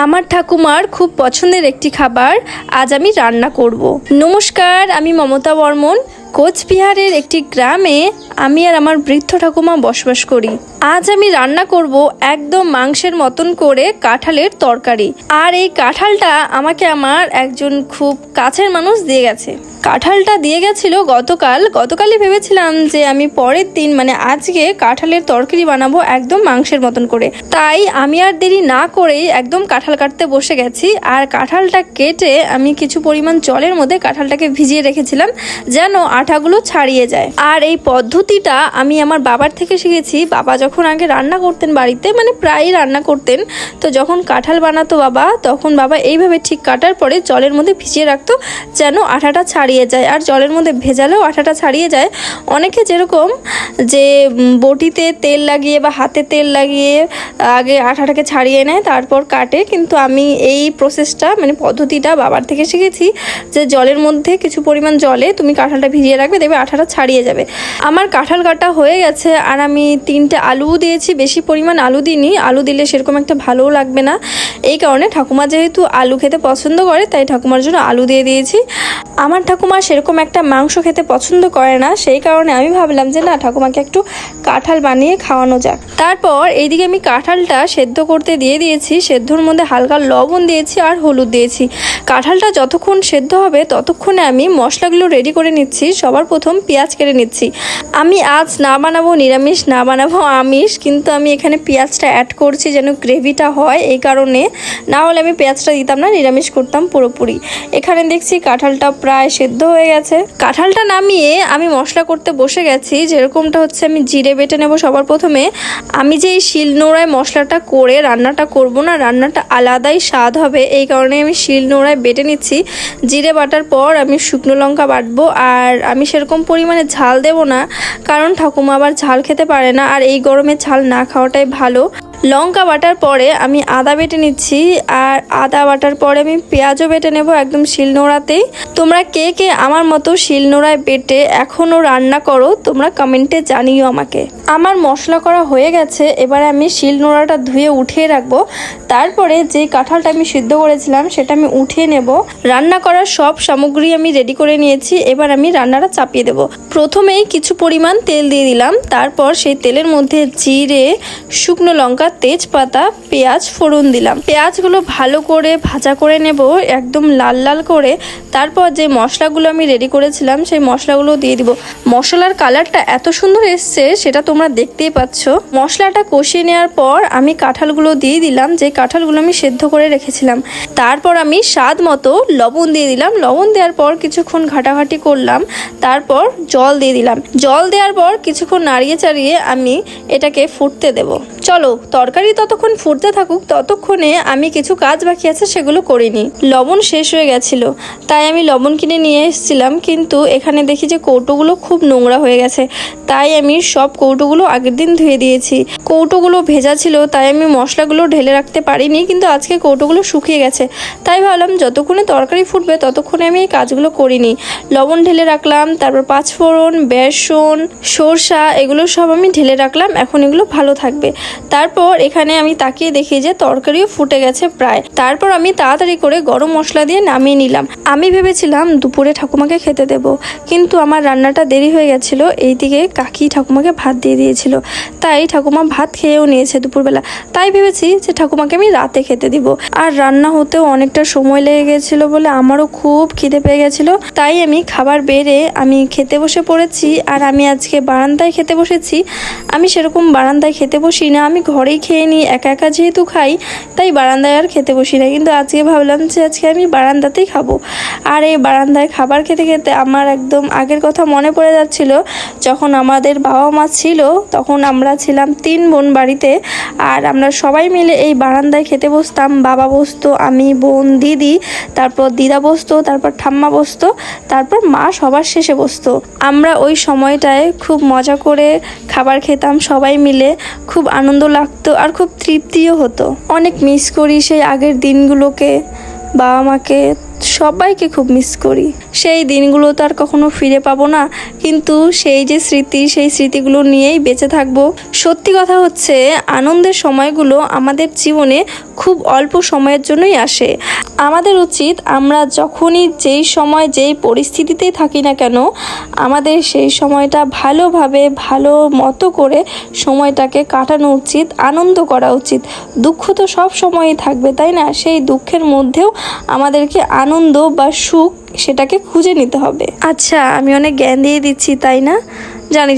আমার ঠাকুমার খুব পছন্দের একটি খাবার আজ আমি রান্না করব। নমস্কার, আমি মমতা বর্মন। কোচবিহারের একটি গ্রামে আমি আর আমার বৃদ্ধ ঠাকুমা বসবাস করি। আজ আমি রান্না করব একদম মাংসের মতন করে কাঁঠালের তরকারি। আর এই কাঁঠালটা আমাকে আমার একজন খুব কাছের মানুষ দিয়ে গেছে। কাঁঠালটা দিয়ে গেছিল গতকালই ভেবেছিলাম যে আমি পরের দিন মানে আজকে কাঁঠালের তরকারি বানাবো একদম মাংসের মতন করে। তাই আমি আর দেরি না করেই একদম কাঁঠাল কাটতে বসে গেছি। আর কাঁঠালটা কেটে আমি কিছু পরিমাণ জলের মধ্যে কাঁঠালটাকে ভিজিয়ে রেখেছিলাম যেন আঠাগুলো ছাড়িয়ে যায়। আর এই পদ্ধতিটা আমি আমার বাবার থেকে শিখেছি। বাবা যখন আগে রান্না করতেন বাড়িতে, মানে প্রায়ই রান্না করতেন, তো যখন কাঁঠাল বানাতো বাবা, তখন বাবা এইভাবে ঠিক কাটার পরে জলের মধ্যে ভিজিয়ে রাখতো যেন আঠাটা ছাড়িয়ে যায়। আর জলের মধ্যে ভেজালেও আঠাটা ছাড়িয়ে যায়। অনেকে যেরকম যে বটিতে তেল লাগিয়ে বা হাতে তেল লাগিয়ে আগে আঠাটাকে ছাড়িয়ে নেয় তারপর কাটে, কিন্তু আমি এই প্রসেসটা মানে পদ্ধতিটা বাবার থেকে শিখেছি যে জলের মধ্যে কিছু পরিমাণ জলে তুমি কাঁঠালটা ভিজিয়ে রাখবে, দেখবে আঠাটা ছাড়িয়ে যাবে। আমার কাঁঠাল কাটা হয়ে গেছে আর আমি 3টে আলুও দিয়েছি। বেশি পরিমাণ আলু দিইনি, আলু দিলে সেরকম একটা ভালোও লাগবে না। এই কারণে ঠাকুমা যেহেতু আলু খেতে পছন্দ করে তাই ঠাকুমার জন্য আলু দিয়ে দিয়েছি। আমার ঠাকুমা সেরকম একটা মাংস খেতে পছন্দ করে না, সেই কারণে আমি ভাবলাম যে না, ঠাকুমাকে একটু কাঁঠাল বানিয়ে খাওয়ানো যাক। তারপর এইদিকে আমি কাঁঠালটা সেদ্ধ করতে দিয়ে দিয়েছি। সেদ্ধর মধ্যে হালকা লবণ দিয়েছি আর হলুদ দিয়েছি। কাঁঠালটা যতক্ষণ সেদ্ধ হবে ততক্ষণে আমি মশলাগুলো রেডি করে নিচ্ছি। সবার প্রথম পেঁয়াজ কেটে নিচ্ছি। আমি আজ না বানাবো নিরামিষ, না বানাবো আমিষ, কিন্তু আমি এখানে পেঁয়াজটা অ্যাড করছি যেন গ্রেভিটা হয়, এই কারণে। না হলে আমি পেঁয়াজটা দিতাম না, নিরামিষ করতাম পুরোপুরি। এখানে দেখছি কাঁঠালটা প্রায় সেদ্ধ হয়ে গেছে। কাঁঠালটা নামিয়ে আমি মশলা করতে বসে গেছি। যেরকমটা হচ্ছে আমি জিরে বেটে নেব সবার প্রথমে। আমি যে এই শিলনোড়ায় মশলাটা করে রান্নাটা করব না, রান্নাটা আলাদাই স্বাদ হবে, এই কারণে আমি শিলনোড়ায় বেটে নিচ্ছি। জিরে বাটার পর আমি শুকনো লঙ্কা বাটবো। আর আমি সেরকম পরিমাণে ঝাল দেব না, কারণ ঠাকুমা আবার ঝাল খেতে পারে না, আর এই গরমে ঝাল না খাওয়াটাই ভালো। লঙ্কা বাটার পরে আমি আদা বেটে নিচ্ছি। আর আদা বাটার পরে আমি পেঁয়াজও বেটে নেব একদম শিলনোড়াতেই। তোমরা কে কে আমার মতো শিলনোড়ায় বেটে এখনও রান্না করো তোমরা কমেন্টে জানিও আমাকে। আমার মশলা করা হয়ে গেছে, এবারে আমি শিলনোড়াটা ধুয়ে উঠিয়ে রাখবো। তারপরে যে কাঁঠালটা আমি সিদ্ধ করেছিলাম সেটা আমি উঠিয়ে নেব। রান্না করার সব সামগ্রী আমি রেডি করে নিয়েছি। এবার আমি রান্নাটা চাপিয়ে দেব। প্রথমেই কিছু পরিমাণ তেল দিয়ে দিলাম। তারপর সেই তেলের মধ্যে জিরে, শুকনো লঙ্কা, তেজপাতা, পেঁয়াজ ফোড়ন দিলাম। পেঁয়াজগুলো ভালো করে ভাজা করে নেব একদম লাল লাল করে। তারপর যে মশলাগুলো আমি রেডি করেছিলাম সেই মশলাগুলো দিয়ে দিব। মশলার কালারটা এত সুন্দর এসছে সেটা তোমরা দেখতেই পাচ্ছ। মশলাটা কষিয়ে নেওয়ার পর আমি কাঁঠালগুলো দিয়ে দিলাম, যে কাঁঠালগুলো আমি সেদ্ধ করে রেখেছিলাম। তারপর আমি স্বাদ মতো লবণ দিয়ে দিলাম। লবণ দেওয়ার পর কিছুক্ষণ ঘাটাঘাটি করলাম। তারপর জল দিয়ে দিলাম। জল দেওয়ার পর কিছুক্ষণ নাড়িয়ে চাড়িয়ে আমি এটাকে ফুটতে দেব। চলো, তরকারি ততক্ষণ ফুটতে থাকুক, ততক্ষণে আমি কিছু কাজ বাকি আছে সেগুলো করিনি। লবণ শেষ হয়ে গেছিল, তাই আমি লবণ কিনে নিয়ে এসেছিলাম, কিন্তু এখানে দেখি যে কৌটোগুলো খুব নোংরা হয়ে গেছে। তাই আমি সব কৌটোগুলো আগের দিন ধুয়ে দিয়েছি। কৌটোগুলো ভেজা ছিল তাই আমি মশলাগুলো ঢেলে রাখতে পারিনি, কিন্তু আজকে কৌটোগুলো শুকিয়ে গেছে। তাই ভাবলাম যতক্ষণে তরকারি ফুটবে ততক্ষণে আমি এই কাজগুলো করিনি। লবণ ঢেলে রাখলাম, তারপর পাঁচফোড়ন, বেসন, সরষা এগুলো সব আমি ঢেলে রাখলাম। এখন এগুলো ভালো থাকবে। তারপর এখানে আমি তাকিয়ে দেখি যে তরকারিও ফুটে গেছে প্রায়। তারপর আমি তাড়াতাড়ি করে গরম মশলা দিয়ে নামিয়ে নিলাম। আমি ভেবেছিলাম দুপুরে ঠাকুমাকে খেতে দেব, কিন্তু আমার রান্নাটা দেরি হয়ে গেছিল। এইদিকে কাকি ঠাকুমাকে ভাত দিয়ে দিয়েছিল, তাই ঠাকুমা ভাত খেয়েও নিয়েছে দুপুরবেলা। তাই ভেবেছি যে ঠাকুমাকে আমি রাতে খেতে দিব। আর রান্না হতেও অনেকটা সময় লেগে গেছিল বলে আমারও খুব খিদে পেয়ে গেছিল। তাই আমি খাবার বেড়ে আমি খেতে বসে পড়েছি। আর আমি আজকে বারান্দায় খেতে বসেছি। আমি সেরকম বারান্দায় খেতে বসি না, আমি ঘরেই খেয়ে নিই। একা একা যেহেতু খাই তাই বারান্দায় আর খেতে বসি না, কিন্তু আজকে ভাবলাম যে আজকে আমি বারান্দাতেই খাবো। আর এই বারান্দায় খাবার খেতে খেতে আমার একদম আগের কথা মনে পড়ে যাচ্ছিল। যখন আমাদের বাবা মা ছিল তখন আমরা ছিলাম 3 বোন বাড়িতে, আর আমরা সবাই মিলে এই বারান্দায় খেতে বসতাম। বাবা বসতো, আমি, বোন, দিদি, তারপর দিদা বসতো, তারপর ঠাম্মা বসতো, তারপর মা সবার শেষে বসতো। আমরা ওই সময়টায় খুব মজা করে খাবার খেতাম সবাই মিলে। খুব আনন্দ লাগতো আর খুব তৃপ্তিও হতো। অনেক মিস করি সেই আগের দিনগুলোকে, বাবা মাকে, সবাইকে খুব মিস করি। সেই দিনগুলো তো আর কখনো ফিরে পাবো না, কিন্তু সেই যে স্মৃতি, সেই স্মৃতিগুলো নিয়েই বেঁচে থাকবো। সত্যি কথা হচ্ছে, আনন্দের সময়গুলো আমাদের জীবনে খুব অল্প সময়ের জন্যই আসে। আমাদের উচিত আমরা যখনই যেই সময় যেই পরিস্থিতিতেই থাকি না কেন, আমাদের সেই সময়টা ভালোভাবে ভালো মতো করে সময়টাকে কাটানো উচিত, আনন্দ করা উচিত। দুঃখ তো সব সময়ই থাকবে, তাই না? সেই দুঃখের মধ্যেও আমাদেরকে আনন্দ বা সুখ সেটাকে খুঁজে নিতে হবে। আচ্ছা, আমি অনেক জ্ঞান দিয়ে দিচ্ছি, তাই না?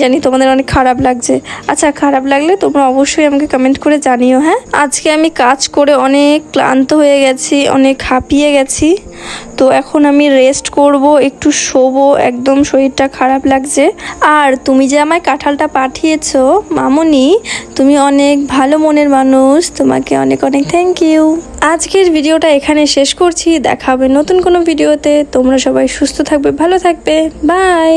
জানি তোমাদের অনেক খারাপ লাগছে। আচ্ছা, খারাপ লাগলে তোমরা অবশ্যই আমাকে কমেন্ট করে জানিও। হ্যাঁ, আজকে আমি কাজ করে অনেক ক্লান্ত হয়ে গেছি, অনেক হাঁপিয়ে গেছি। তো এখন আমি রেস্ট করব, একটু শোবো, একদম শরীরটা খারাপ লাগছে। আর তুমি যে আমায় কাঁঠালটা পাঠিয়েছো মামুনি, তুমি অনেক ভালো মনের মানুষ, তোমাকে অনেক অনেক থ্যাংক ইউ। আজকের ভিডিওটা এখানে শেষ করছি, দেখা হবে নতুন কোনো ভিডিওতে। তোমরা সবাই সুস্থ থাকবে, ভালো থাকবে, বাই।